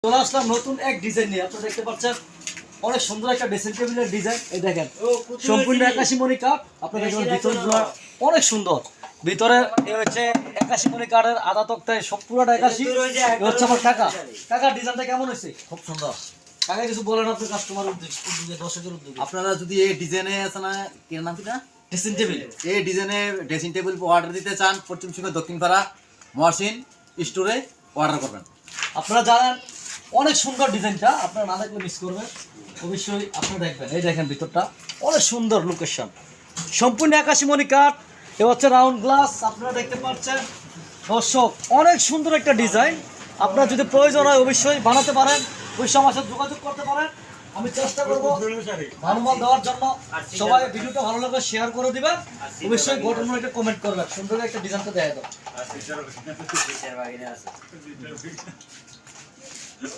চলে আসলাম নতুন এক ডিজাইন নিয়ে। আপনারা দেখতে পাচ্ছেন অনেক সুন্দর একটা ড্রেসিং টেবিলের ডিজাইন। এই দেখেন সম্পূর্ণ 81 মণি কাঠ। আপনারা দেখবেন ভিতরগুলো অনেক সুন্দর। ভিতরে এই হচ্ছে 81 মণি কাঠের আধা তক্তায় সব পুরোটা 81। এই হচ্ছে আমার টাকা ডিজাইনটা কেমন হয়েছে? খুব সুন্দর। কাকা কিছু বলেন আপনার কাস্টমার উদ্যোগে দর্শকের উদ্যোগে। আপনারা যদি এই ডিজাইনে আছে না কি নাম কিটা ড্রেসিং টেবিল, এই ডিজাইনে ড্রেসিং টেবিল অর্ডার দিতে চান পশ্চিম সিংহ দক্ষিণপাড়া মহসিন স্টোরে অর্ডার করবেন। আপনারা জানেন অনেক সুন্দর ডিজাইনটা, আপনারা না দেখলে মিস করবেন। অবশ্যই আপনারা দেখবেন। এই দেখেন ভিতরটা অনেক সুন্দর লোকেশন, সম্পূর্ণ 81 মণি কাঠ। এ হচ্ছে রাউন্ড গ্লাস। আপনারা দেখতে পাচ্ছেন দর্শক অনেক সুন্দর একটা ডিজাইন। আপনার যদি প্রয়োজন হয় অবশ্যই বানাতে পারেন, অবশ্যই আমার সাথে যোগাযোগ করতে পারেন। আমি চেষ্টা করবো ভালো মাল দেওয়ার জন্য। সবাই ভিডিওটা ভালো লাগলে শেয়ার করে দিবেন, অবশ্যই গঠন একটা কমেন্ট করবেন। সুন্দর একটা ডিজাইনটা দেখাই দাও।